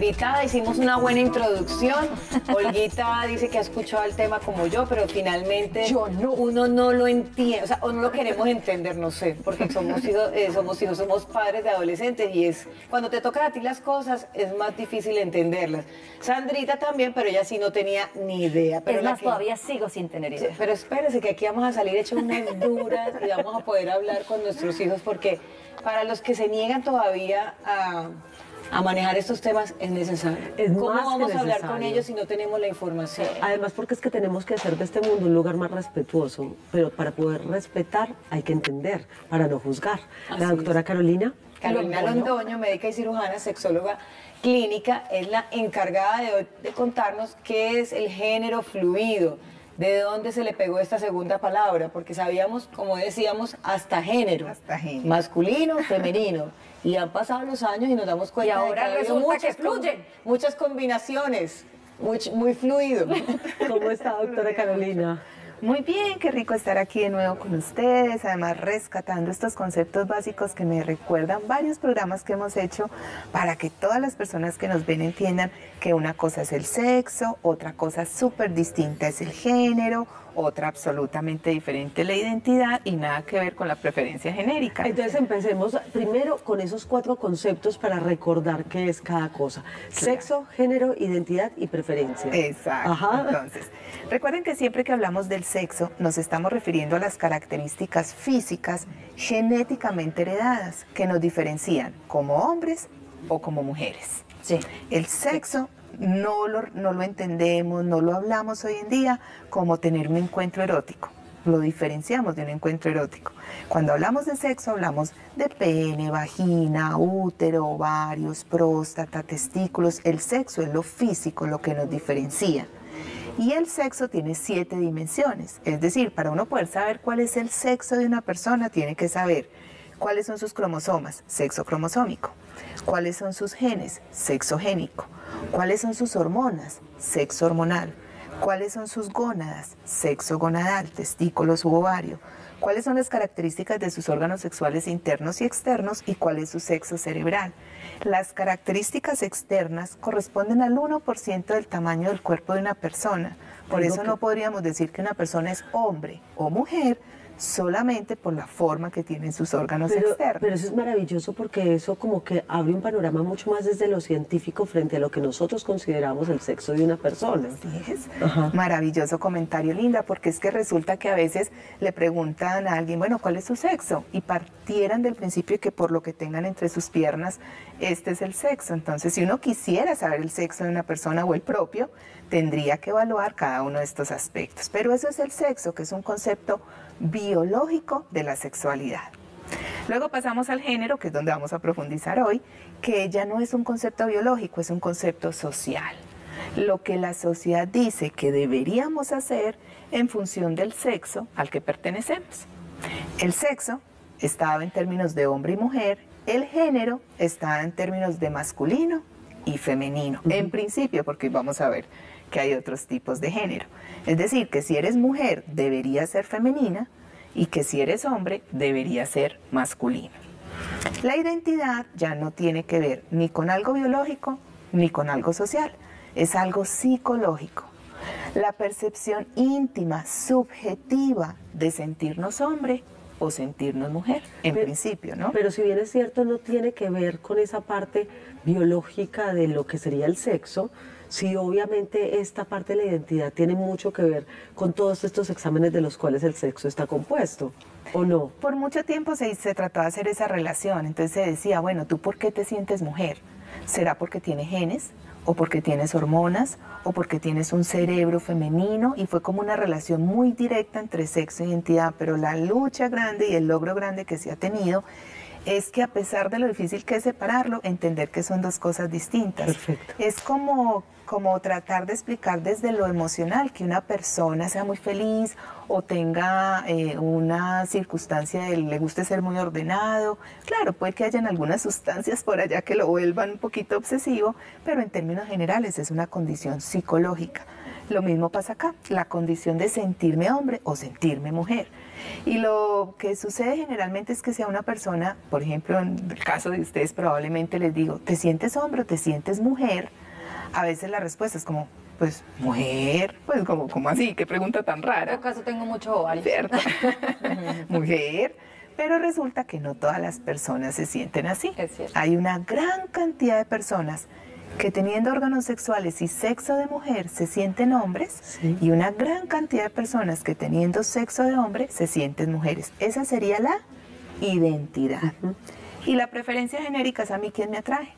invitada, hicimos una buena introducción. Olguita dice que ha escuchado el tema como yo, pero finalmente uno no lo entiende, o sea, o no lo queremos entender, no sé, porque somos padres de adolescentes y es cuando te tocan a ti las cosas es más difícil entenderlas. Sandrita también, pero ella sí no tenía ni idea. Pero es más, todavía sigo sin tener idea. Pero espérese que aquí vamos a salir hechos unas duras y vamos a poder hablar con nuestros hijos, porque para los que se niegan todavía a manejar estos temas es necesario. ¿Cómo vamos a hablar con ellos si no tenemos la información? Además, porque es que tenemos que hacer de este mundo un lugar más respetuoso, pero para poder respetar hay que entender, para no juzgar. La doctora Carolina Londoño, médica y cirujana, sexóloga clínica, es la encargada de contarnos qué es el género fluido, de dónde se le pegó esta segunda palabra, porque sabíamos, como decíamos, hasta género, masculino, femenino, y han pasado los años y nos damos cuenta y ahora de que fluyen muchas combinaciones, muy fluido. ¿Cómo está, doctora Carolina? Muy bien, qué rico estar aquí de nuevo con ustedes, además rescatando estos conceptos básicos que me recuerdan varios programas que hemos hecho para que todas las personas que nos ven entiendan que una cosa es el sexo, otra cosa súper distinta es el género, otra absolutamente diferente la identidad y nada que ver con la preferencia genérica. Entonces empecemos primero con esos 4 conceptos para recordar qué es cada cosa. Sexo, género, identidad y preferencia. Exacto. Ajá. Entonces, recuerden que siempre que hablamos del sexo nos estamos refiriendo a las características físicas genéticamente heredadas que nos diferencian como hombres o como mujeres. Sí. El sexo no lo entendemos, no lo hablamos hoy en día como tener un encuentro erótico. Lo diferenciamos de un encuentro erótico. Cuando hablamos de sexo hablamos de pene, vagina, útero, ovarios, próstata, testículos. El sexo es lo físico, lo que nos diferencia. Y el sexo tiene 7 dimensiones. Es decir, para uno poder saber cuál es el sexo de una persona, tiene que saber cuáles son sus cromosomas, sexo cromosómico. ¿Cuáles son sus genes? Sexo génico. ¿Cuáles son sus hormonas? Sexo hormonal. ¿Cuáles son sus gónadas? Sexo gonadal, testículos u ovario. ¿Cuáles son las características de sus órganos sexuales internos y externos? ¿Y cuál es su sexo cerebral? Las características externas corresponden al 1% del tamaño del cuerpo de una persona. Por eso no podríamos decir que una persona es hombre o mujer, solamente por la forma que tienen sus órganos externos. Pero eso es maravilloso porque eso como que abre un panorama mucho más desde lo científico frente a lo que nosotros consideramos el sexo de una persona. Así es. Maravilloso comentario, Linda, porque es que resulta que a veces le preguntan a alguien, bueno, ¿cuál es su sexo? Y partieran del principio de que por lo que tengan entre sus piernas, este es el sexo. Entonces, si uno quisiera saber el sexo de una persona o el propio, tendría que evaluar cada uno de estos aspectos. Pero eso es el sexo, que es un concepto biológico de la sexualidad. Luego pasamos al género, que es donde vamos a profundizar hoy, que ya no es un concepto biológico, es un concepto social. Lo que la sociedad dice que deberíamos hacer en función del sexo al que pertenecemos. El sexo estaba en términos de hombre y mujer, el género está en términos de masculino y femenino, en principio, porque vamos a ver que hay otros tipos de género. Es decir, que si eres mujer debería ser femenina y que si eres hombre debería ser masculino. La identidad ya no tiene que ver ni con algo biológico ni con algo social, es algo psicológico. La percepción íntima, subjetiva de sentirnos hombre o sentirnos mujer, en principio, ¿no? Pero si bien es cierto, no tiene que ver con esa parte biológica de lo que sería el sexo, sí, obviamente esta parte de la identidad tiene mucho que ver con todos estos exámenes de los cuales el sexo está compuesto, ¿o no? Por mucho tiempo se trató de hacer esa relación, entonces se decía, bueno, ¿tú por qué te sientes mujer? ¿Será porque tienes genes? ¿O porque tienes hormonas? ¿O porque tienes un cerebro femenino? Y fue como una relación muy directa entre sexo e identidad, pero la lucha grande y el logro grande que se ha tenido es que a pesar de lo difícil que es separarlo, entender que son dos cosas distintas. Perfecto. Es como tratar de explicar desde lo emocional que una persona sea muy feliz o tenga una circunstancia de le guste ser muy ordenado. Claro, puede que hayan algunas sustancias por allá que lo vuelvan un poquito obsesivo, pero en términos generales es una condición psicológica. Lo mismo pasa acá, la condición de sentirme hombre o sentirme mujer. Y lo que sucede generalmente es que sea una persona, por ejemplo, en el caso de ustedes probablemente les digo, ¿te sientes hombre o te sientes mujer? A veces la respuesta es como, pues, mujer, pues, como así, qué pregunta tan rara. En todo caso tengo mucho ovario. ¿Cierto? Mujer. Pero resulta que no todas las personas se sienten así. Es cierto. Hay una gran cantidad de personas que teniendo órganos sexuales y sexo de mujer se sienten hombres, Sí. y una gran cantidad de personas que teniendo sexo de hombre se sienten mujeres. Esa sería la identidad. Y la preferencia genérica es a mí quien me atrae.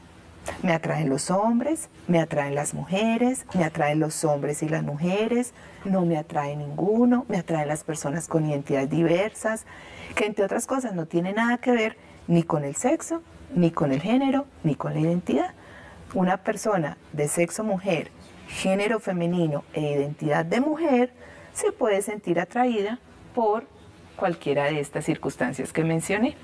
Me atraen los hombres, me atraen las mujeres, me atraen los hombres y las mujeres, no me atrae ninguno, me atraen las personas con identidades diversas, que entre otras cosas no tiene nada que ver ni con el sexo, ni con el género, ni con la identidad. Una persona de sexo mujer, género femenino e identidad de mujer se puede sentir atraída por cualquiera de estas circunstancias que mencioné.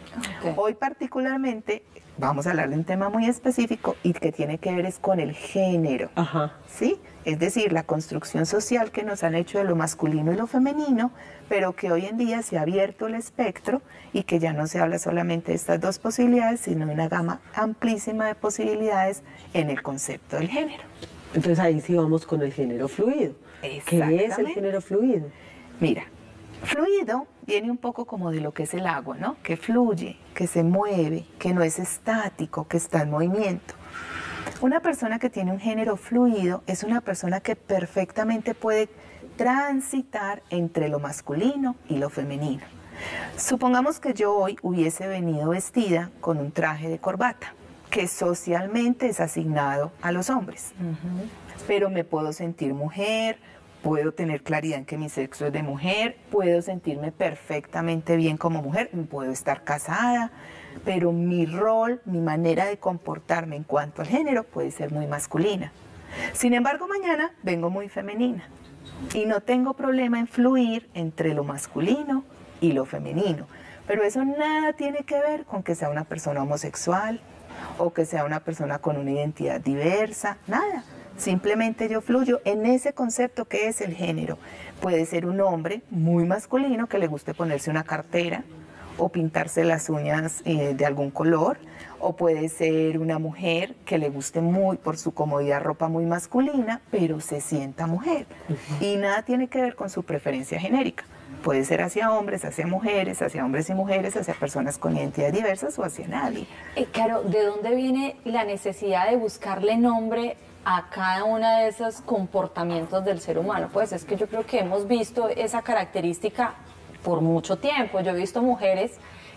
Ok. Hoy particularmente vamos a hablar de un tema muy específico y que tiene que ver es con el género. Ajá. ¿Sí? Es decir, la construcción social que nos han hecho de lo masculino y lo femenino, pero que hoy en día se ha abierto el espectro y que ya no se habla solamente de estas dos posibilidades, sino de una gama amplísima de posibilidades en el concepto del género. Entonces ahí sí vamos con el género fluido. ¿Qué es el Exactamente. género fluido? Mira, fluido viene un poco como de lo que es el agua, ¿no? Que fluye, que se mueve, que no es estático, que está en movimiento. Una persona que tiene un género fluido es una persona que perfectamente puede transitar entre lo masculino y lo femenino. Supongamos que yo hoy hubiese venido vestida con un traje de corbata, que socialmente es asignado a los hombres. Pero me puedo sentir mujer, puedo tener claridad en que mi sexo es de mujer, puedo sentirme perfectamente bien como mujer, puedo estar casada, pero mi rol, mi manera de comportarme en cuanto al género puede ser muy masculina. Sin embargo, mañana vengo muy femenina y no tengo problema en fluir entre lo masculino y lo femenino. Pero eso nada tiene que ver con que sea una persona homosexual o que sea una persona con una identidad diversa, nada. Simplemente yo fluyo en ese concepto que es el género. Puede ser un hombre muy masculino que le guste ponerse una cartera o pintarse las uñas de algún color, o puede ser una mujer que le guste muy por su comodidad ropa muy masculina, pero se sienta mujer. Y nada tiene que ver con su preferencia genérica. Puede ser hacia hombres, hacia mujeres, hacia hombres y mujeres, hacia personas con identidades diversas o hacia nadie. Caro, ¿de dónde viene la necesidad de buscarle nombre a cada uno de esos comportamientos del ser humano? Pues es que yo creo que hemos visto esa característica por mucho tiempo. Yo he visto mujeres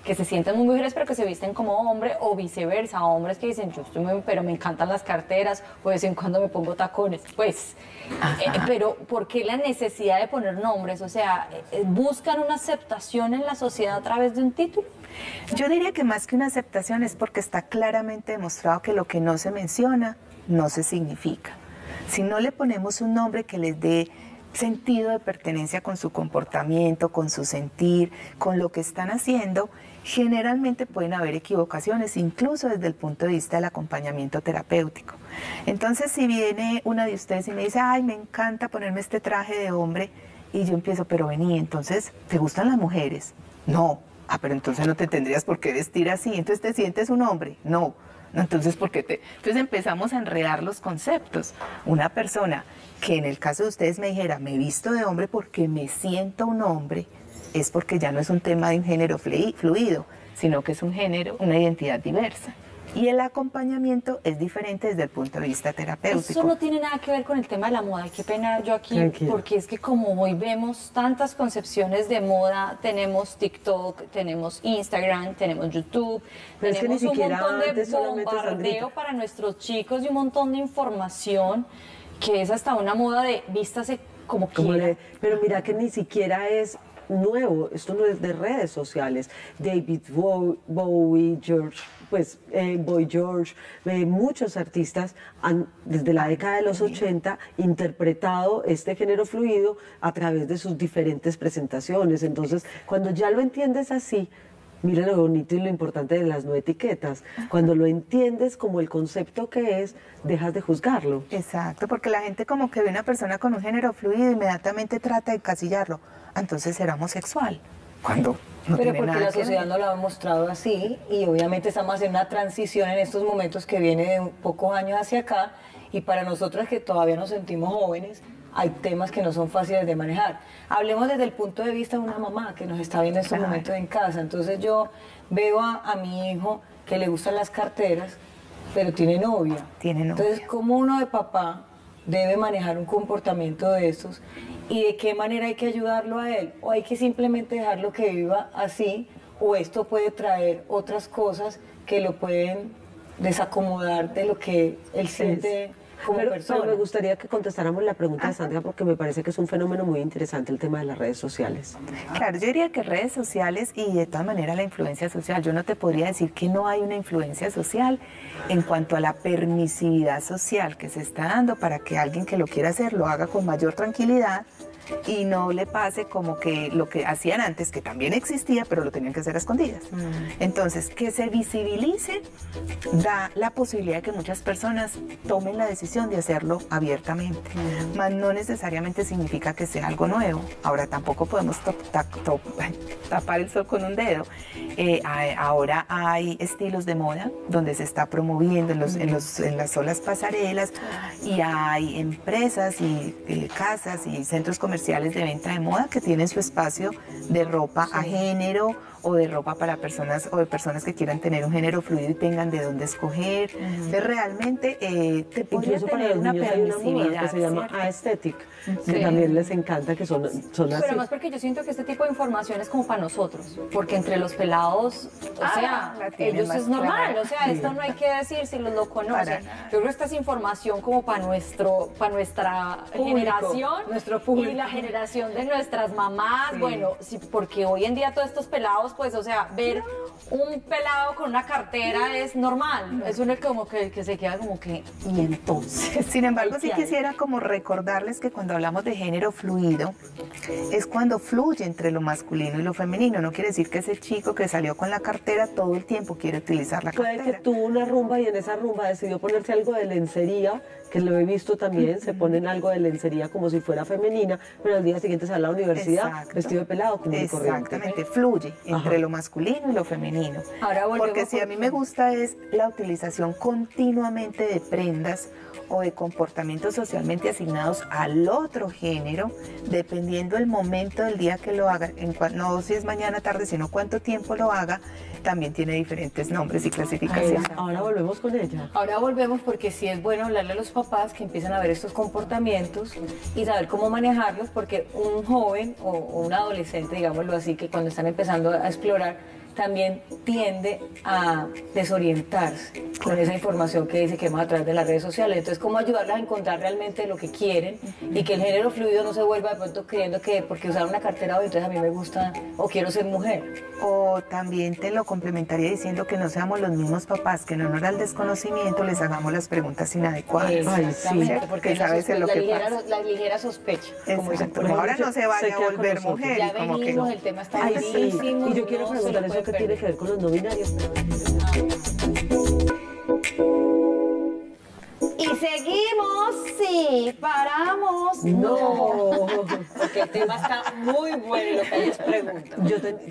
que se sienten muy mujeres pero que se visten como hombre, o viceversa, hombres que dicen yo estoy muy, pero me encantan las carteras, o de vez en cuando me pongo tacones, pues, pero ¿por qué la necesidad de poner nombres? O sea, ¿buscan una aceptación en la sociedad a través de un título? Yo diría que más que una aceptación es porque está claramente demostrado que lo que no se menciona no se significa. Si no le ponemos un nombre que les dé sentido de pertenencia con su comportamiento, con su sentir, con lo que están haciendo, generalmente pueden haber equivocaciones, incluso desde el punto de vista del acompañamiento terapéutico. Entonces, si viene una de ustedes y me dice, ay, me encanta ponerme este traje de hombre, y yo empiezo, pero vení, entonces, ¿te gustan las mujeres? No. Ah, pero entonces no te tendrías por qué vestir así, entonces ¿te sientes un hombre? No. Entonces, ¿por qué te...? Entonces empezamos a enredar los conceptos. Una persona que en el caso de ustedes me dijera, me visto de hombre porque me siento un hombre, es porque ya no es un tema de un género fluido, sino que es un género, una identidad diversa. Y el acompañamiento es diferente desde el punto de vista terapéutico. Eso no tiene nada que ver con el tema de la moda. Qué pena yo aquí, Tranquila. porque es que como hoy vemos tantas concepciones de moda, tenemos TikTok, tenemos Instagram, tenemos YouTube, Pero es que tenemos ni un siquiera montón de antes solamente, bombardeo Sandrita. para nuestros chicos y un montón de información que es hasta una moda de vístase como quiera. Pero mira que ni siquiera es nuevo, esto no es de redes sociales. David Bowie, George, pues Boy George, muchos artistas han desde la década de los 80 interpretado este género fluido a través de sus diferentes presentaciones. Entonces, cuando ya lo entiendes así, Miren lo bonito y lo importante de las no etiquetas. Cuando lo entiendes como el concepto que es, dejas de juzgarlo. Exacto, porque la gente como que ve una persona con un género fluido inmediatamente trata de encasillarlo. Entonces será homosexual. Cuando no Pero tiene porque nada la que ver. sociedad no lo ha mostrado así y obviamente estamos en una transición en estos momentos que viene de pocos años hacia acá y para nosotras que todavía nos sentimos jóvenes hay temas que no son fáciles de manejar. Hablemos desde el punto de vista de una mamá que nos está viendo en estos momentos en casa. Entonces yo veo a mi hijo que le gustan las carteras, pero tiene novia. Tiene novia. Entonces, ¿cómo uno de papá debe manejar un comportamiento de estos? ¿Y de qué manera hay que ayudarlo a él? ¿O hay que simplemente dejarlo que viva así? ¿O esto puede traer otras cosas que lo pueden desacomodar de lo que él siente como persona? Pero me gustaría que contestáramos la pregunta de Sandra porque me parece que es un fenómeno muy interesante el tema de las redes sociales. Claro, yo diría que redes sociales y de todas maneras la influencia social. Yo no te podría decir que no hay una influencia social en cuanto a la permisividad social que se está dando para que alguien que lo quiera hacer lo haga con mayor tranquilidad y no le pase como que lo que hacían antes, que también existía, pero lo tenían que hacer a escondidas. Entonces, que se visibilice da la posibilidad de que muchas personas tomen la decisión de hacerlo abiertamente. Mas no necesariamente significa que sea algo nuevo. Ahora tampoco podemos tapar el sol con un dedo. Ahora hay estilos de moda donde se está promoviendo en las solas pasarelas y hay empresas y casas y centros comerciales de venta de moda que tienen su espacio de ropa a género o de ropa para personas o de personas que quieran tener un género fluido y tengan de dónde escoger. Entonces realmente te podría Incluso para tener los una niños hay una moda permisividad que se llama ¿cierto? aesthetic, que también les encanta, que son así. Pero más porque yo siento que este tipo de información es como para nosotros, porque entre los pelados, o sea, la tienen ellos más es normal, clara. o sea, esto no hay que decir si los lo conocen. Para nada. Yo creo que esta es información como para nuestra Público, generación nuestro público. y la generación de nuestras mamás, bueno, sí, porque hoy en día todos estos pelados, pues, o sea, ver un pelado con una cartera es normal, es uno como que se queda como que, y entonces. Sin embargo, sí ¿qué hay? quisiera como recordarles que cuando hablamos de género fluido, es cuando fluye entre lo masculino y lo femenino. No quiere decir que ese chico que salió con la cartera todo el tiempo quiere utilizar la Puede cartera. que tuvo una rumba y en esa rumba decidió ponerse algo de lencería, que lo he visto también, se ponen algo de lencería como si fuera femenina, pero al día siguiente se va a la universidad Exacto. vestido de pelado, como de corriente. Exactamente, fluye entre lo masculino y lo femenino. Ahora volvemos Porque si a mí me gusta es la utilización continuamente de prendas o de comportamientos socialmente asignados al otro género, dependiendo el momento del día que lo haga, no si es mañana, tarde, sino cuánto tiempo lo haga, también tiene diferentes nombres y clasificaciones. Ahora volvemos con ella. Ahora volvemos porque sí es bueno hablarle a los papás que empiezan a ver estos comportamientos y saber cómo manejarlos, porque un joven o un adolescente, digámoslo así, que cuando están empezando a explorar, también tiende a desorientarse con esa información que dice que vamos a través de las redes sociales. Entonces, ¿cómo ayudarlas a encontrar realmente lo que quieren y que el género fluido no se vuelva de pronto creyendo que porque usar una cartera hoy, entonces a mí me gusta o quiero ser mujer? O también te lo complementaría diciendo que no seamos los mismos papás, que en honor al desconocimiento les hagamos las preguntas inadecuadas. Exactamente, ¿cierto? porque Que sabes en lo que pasa. la ligera sospecha, como dicen por Exacto. ahí. Ahora no se vaya a queda con volver nosotros. mujer. Ya y como que venimos, no. el tema está Ay, sí. durísimo. Y yo quiero no se preguntar lo eso puede que tiene perder. que ver con los no binarios. Y seguimos, sí, paramos. No. Porque el tema está muy bueno y lo que hay es pregunta.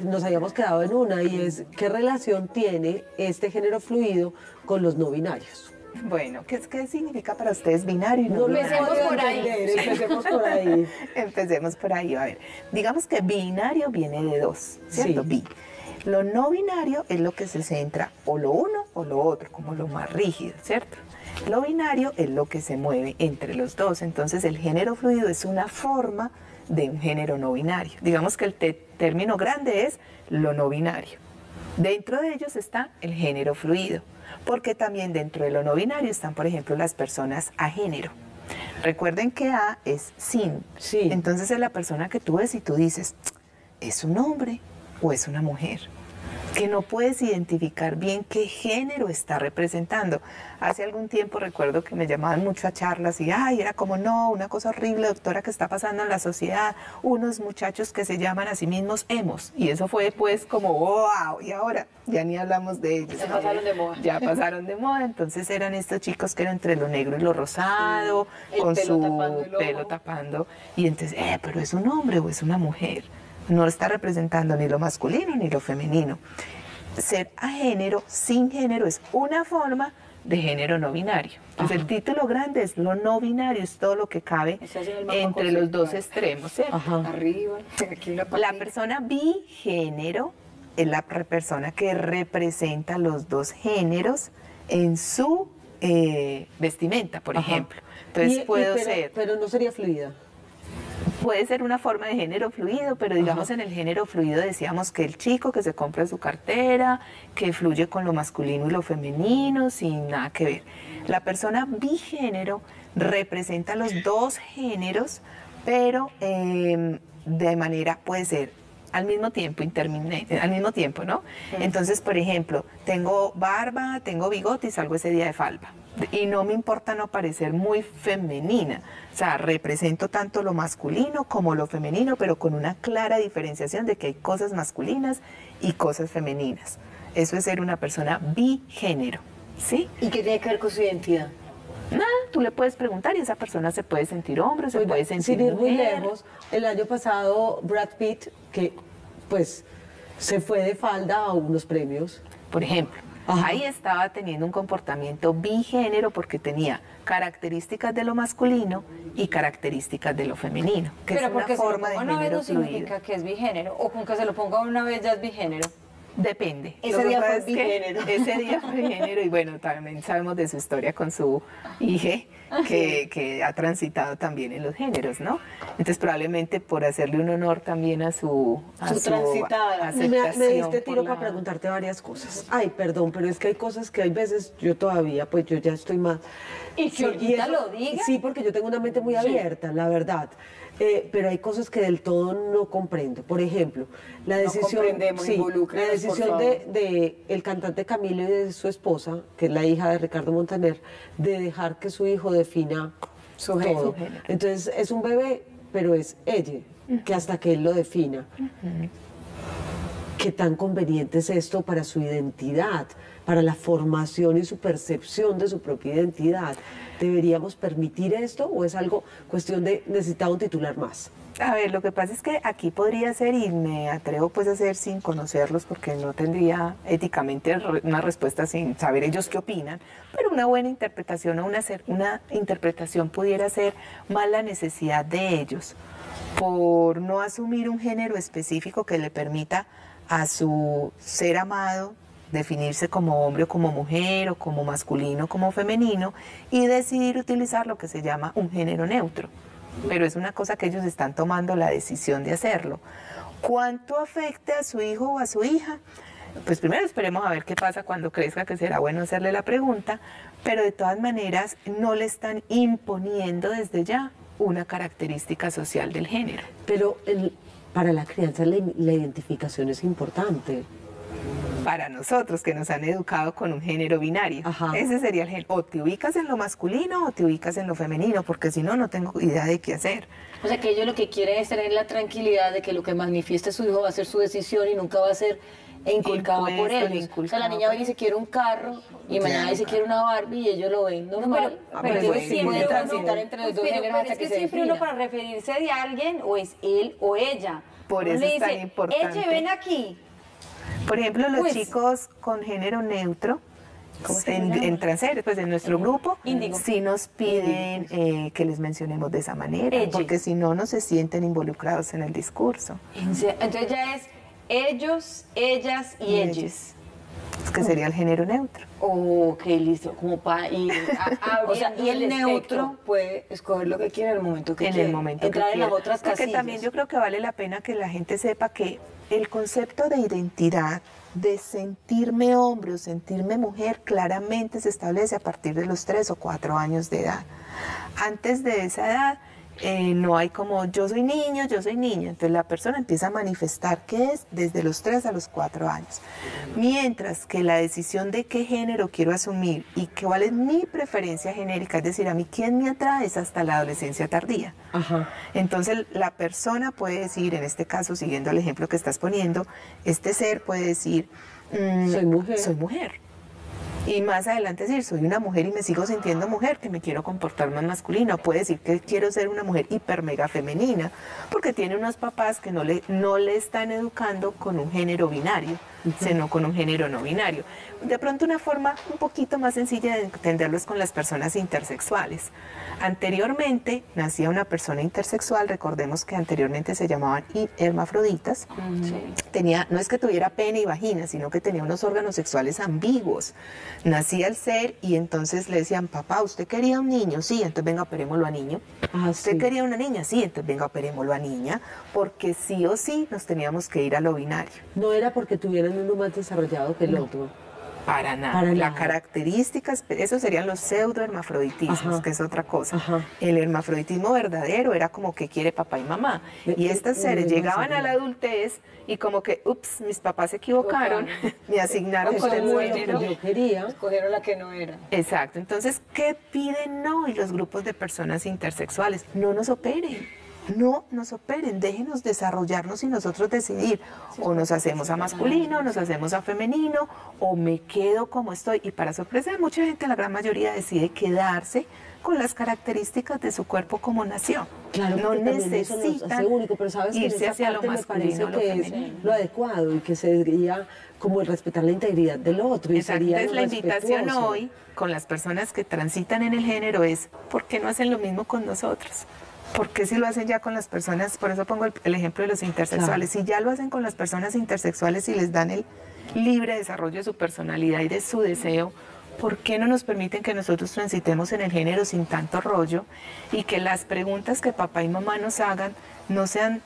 Nos habíamos quedado en una y es, ¿qué relación tiene este género fluido con los no binarios? Bueno, ¿qué significa para ustedes binario y no No lo binario? Empecemos por ahí. Empecemos por ahí. Empecemos por ahí. A ver, digamos que binario viene de dos, ¿cierto? Sí. Bi. Lo no binario es lo que se centra o lo uno o lo otro, como lo más rígido, ¿cierto? Lo binario es lo que se mueve entre los dos. Entonces, el género fluido es una forma de un género no binario. Digamos que el término grande es lo no binario. Dentro de ellos está el género fluido, porque también dentro de lo no binario están, por ejemplo, las personas a género. Recuerden que A es sin. Sí. Entonces es la persona que tú ves y tú dices, ¿es un hombre o es una mujer? que no puedes identificar bien qué género está representando. Hace algún tiempo recuerdo que me llamaban mucho a charlas y ay, era como no, una cosa horrible, doctora, que está pasando en la sociedad, unos muchachos que se llaman a sí mismos emos, y eso fue pues como wow, y ahora ya ni hablamos de ellos. Ya pasaron de moda. Ya pasaron de moda, entonces eran estos chicos que eran entre lo negro y lo rosado, sí, con pelo su tapando el ojo. pelo tapando, y entonces, pero es un hombre o es una mujer. No está representando ni lo masculino ni lo femenino. Ser agénero, sin género, es una forma de género no binario. Entonces el título grande es lo no binario, es todo lo que cabe entre los dos extremos, ¿cierto? Arriba, aquí una La patita. persona bigénero es la persona que representa los dos géneros en su vestimenta, por ejemplo. Entonces pero no sería fluida. Puede ser una forma de género fluido, pero digamos en el género fluido decíamos que el chico que se compra su cartera, que fluye con lo masculino y lo femenino, sin nada que ver. La persona bigénero representa los dos géneros, pero de manera puede ser al mismo tiempo, al mismo tiempo, ¿no? Entonces, por ejemplo, tengo barba, tengo bigote y salgo ese día de falda. Y no me importa no parecer muy femenina. O sea, represento tanto lo masculino como lo femenino, pero con una clara diferenciación de que hay cosas masculinas y cosas femeninas. Eso es ser una persona bigénero, ¿sí? ¿Y qué tiene que ver con su identidad? Nada, tú le puedes preguntar y esa persona se puede sentir hombre, se puede sentir sin ir muy mujer. lejos, el año pasado Brad Pitt, que pues se fue de falda a unos premios. Por ejemplo, ahí estaba teniendo un comportamiento bigénero porque tenía características de lo masculino y características de lo femenino, que Pero es porque una forma de una vez género no fluido. significa que es bigénero, o con que se lo ponga una vez ya es bigénero. Depende. Ese Lo que día pasa fue es que bigénero. Ese día fue bigénero y bueno, también sabemos de su historia con su hija que ha transitado también en los géneros, ¿no? Entonces probablemente por hacerle un honor también a su transitada. Me diste por tiro para preguntarte varias cosas. Ay, perdón, pero es que hay cosas que hay veces yo todavía, pues yo ya estoy más... Y que Olguita lo diga. Sí, porque yo tengo una mente muy abierta, la verdad. Pero hay cosas que del todo no comprendo. Por ejemplo, la decisión, comprendemos, la involúcrenos, decisión por de el cantante Camilo y de su esposa, que es la hija de Ricardo Montaner, de dejar que su hijo defina Su género. todo. Entonces es un bebé, pero es ella, que hasta que él lo defina. ¿Qué tan conveniente es esto para su identidad, para la formación y su percepción de su propia identidad? ¿Deberíamos permitir esto o es algo cuestión de necesitar un titular más? A ver, lo que pasa es que aquí podría ser, y me atrevo pues a hacer sin conocerlos porque no tendría éticamente una respuesta sin saber ellos qué opinan, pero una buena interpretación o una interpretación pudiera ser más la necesidad de ellos por no asumir un género específico que le permita a su ser amado definirse como hombre o como mujer o como masculino o como femenino y decidir utilizar lo que se llama un género neutro. Pero es una cosa que ellos están tomando la decisión de hacerlo. ¿Cuánto afecte a su hijo o a su hija? Pues primero esperemos a ver qué pasa cuando crezca, que será bueno hacerle la pregunta, pero de todas maneras no le están imponiendo desde ya una característica social del género. Pero para la crianza la identificación es importante. Para nosotros que nos han educado con un género binario. Ajá. Ese sería el género. O te ubicas en lo masculino o te ubicas en lo femenino, porque si no, no tengo idea de qué hacer. O sea, que ellos lo que quieren es tener la tranquilidad de que lo que manifieste su hijo va a ser su decisión y nunca va a ser inculcado por Impuesto, ellos. O sea, inculcado la niña por va y se quiere un carro y mañana dice quiere una Barbie y ellos lo ven normal. Pero Entonces, siempre pueden uno- transitar entre los dos pero géneros hasta es que se siempre defina. uno para referirse de alguien o es él o ella. Por Uno eso le es tan dice, importante. Eche, ven aquí. Por ejemplo, los Pues- chicos con género neutro, ¿Cómo se llama? en transgénero, pues en nuestro grupo, Índigo. sí nos piden que les mencionemos de esa manera, Ella. porque si no, no se sienten involucrados en el discurso. Entonces ya es ellos, ellas y ellos. Que sería el género neutro. Ok, listo, como para ir o sea, y el abriendo el neutro espectro. puede escoger lo que quiera en el momento que En quiera. el momento entrar que en las quiera. otras Porque casillas. también yo creo que vale la pena que la gente sepa que el concepto de identidad, de sentirme hombre o sentirme mujer, claramente se establece a partir de los 3 o 4 años de edad. Antes de esa edad, No hay como yo soy niño, yo soy niña. Entonces la persona empieza a manifestar qué es desde los 3 a los 4 años. Mientras que la decisión de qué género quiero asumir y cuál es mi preferencia genérica, es decir, a mí quién me atrae, es hasta la adolescencia tardía. Ajá. Entonces la persona puede decir, en este caso, siguiendo el ejemplo que estás poniendo, este ser puede decir, Soy mujer. Soy mujer. Y más adelante decir, soy una mujer y me sigo sintiendo mujer, que me quiero comportar más masculina. O puede decir que quiero ser una mujer hiper mega femenina, porque tiene unos papás que no le están educando con un género binario, sino con un género no binario. De pronto una forma un poquito más sencilla de entenderlo es con las personas intersexuales. Anteriormente nacía una persona intersexual, recordemos que anteriormente se llamaban hermafroditas. No es que tuviera pene y vagina, sino que tenía unos órganos sexuales ambiguos. Nacía el ser y entonces le decían, papá, ¿usted quería un niño? Sí, entonces venga, operémoslo a niño. ¿Usted quería una niña? Sí, entonces venga, operémoslo a niña, porque sí o sí nos teníamos que ir a lo binario. No era porque tuvieran uno más desarrollado que el otro. Para nada. Las características, esos serían los pseudohermafroditismos, que es otra cosa. Ajá. El hermafroditismo verdadero era como que quiere papá y mamá. Y estas seres llegaban a la adultez y como que, ups, mis papás se equivocaron, me asignaron con el género que yo quería, escogieron la que no era. Exacto. Entonces, ¿qué piden hoy los grupos de personas intersexuales? No nos operen. No nos operen, déjenos desarrollarnos y nosotros decidir. O nos hacemos a masculino, nos hacemos a femenino, o me quedo como estoy. Y para sorpresa de mucha gente, la gran mayoría decide quedarse con las características de su cuerpo como nació. Claro, no necesitan único, pero sabes que irse hacia lo masculino, me parece que es lo adecuado y que sería como el respetar la integridad del otro. Y sería entonces la invitación hoy con las personas que transitan en el género es, ¿por qué no hacen lo mismo con nosotros? Porque si lo hacen ya con las personas, por eso pongo el ejemplo de los intersexuales, si ya lo hacen con las personas intersexuales y les dan el libre desarrollo de su personalidad y de su deseo, ¿por qué no nos permiten que nosotros transitemos en el género sin tanto rollo y que las preguntas que papá y mamá nos hagan no sean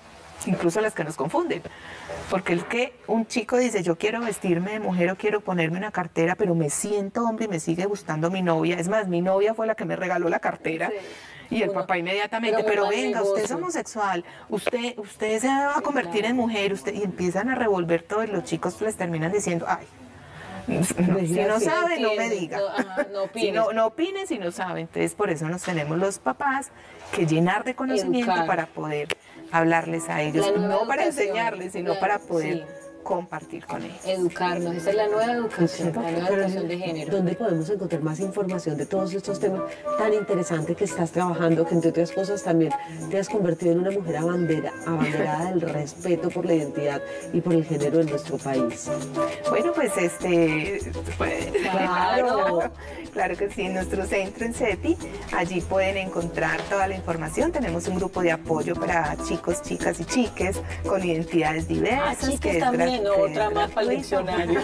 incluso las que nos confunden? Porque el que un chico dice, yo quiero vestirme de mujer o quiero ponerme una cartera, pero me siento hombre y me sigue gustando mi novia. Es más, mi novia fue la que me regaló la cartera. Sí. Y el papá inmediatamente, pero venga, usted es homosexual, usted se va a convertir en mujer, y empiezan a revolver todo y los chicos les terminan diciendo, ay, si no sabe, no me diga. No opine si no sabe. Entonces, por eso nos tenemos los papás que llenar de conocimiento para poder hablarles a ellos, no para enseñarles, sino para poder compartir con ellos. Educarnos, esa es la nueva educación, la nueva educación de género. ¿Dónde podemos encontrar más información de todos estos temas tan interesantes que estás trabajando, que entre otras cosas también te has convertido en una mujer abanderada del respeto por la identidad y por el género en nuestro país? Bueno, pues claro que sí, en nuestro centro en CEPI, allí pueden encontrar toda la información. Tenemos un grupo de apoyo para chicos, chicas y chiques con identidades diversas. Chiques también, otra más para el diccionario.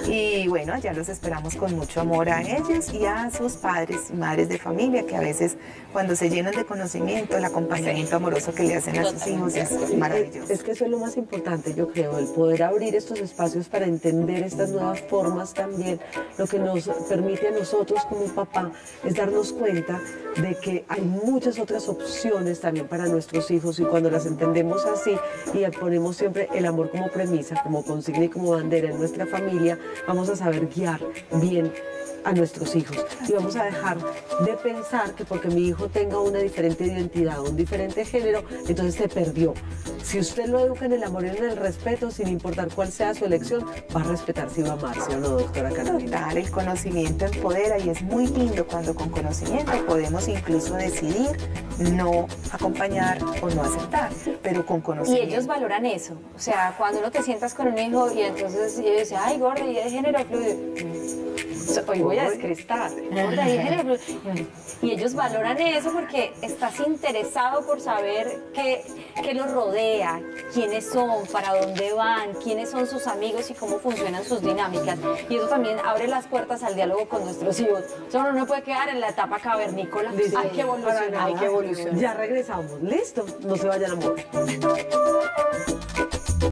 Y bueno, allá los esperamos con mucho amor a ellos y a sus padres y madres de familia, que a veces cuando se llenan de conocimiento, el acompañamiento amoroso que le hacen a sus hijos es maravilloso. Es que eso es lo más importante, yo creo, el poder abrir estos espacios para entender estas nuevas formas también. Lo que nos permite a nosotros como papá es darnos cuenta de que hay muchas otras opciones también para nuestros hijos, y cuando las entendemos así y ponemos siempre el amor como premisa, como consigna y como bandera en nuestra familia, vamos a saber guiar bien a nuestros hijos y vamos a dejar de pensar que porque mi hijo tenga una diferente identidad, un diferente género, entonces se perdió. Si usted lo educa en el amor y en el respeto, sin importar cuál sea su elección, va a respetar si va a amar, ¿sí o no, doctora Carolina? Total, el conocimiento empodera y es muy lindo cuando con conocimiento podemos incluso decidir no acompañar o no aceptar, pero con conocimiento. Y ellos valoran eso, o sea, cuando uno te sientas con un hijo y entonces ellos dicen, ay, gorda, y de género fluido. Hoy voy a descrestar, gorda, y de género fluido. Y ellos valoran eso porque estás interesado por saber qué los rodea, quiénes son, para dónde van, quiénes son sus amigos y cómo funcionan sus dinámicas. Y eso también abre las puertas al diálogo con nuestros hijos. O sea, uno no puede quedar en la etapa cavernícola. Hay que evolucionar, hay que evolucionar. Ya regresamos. Listo, no se vayan a mover.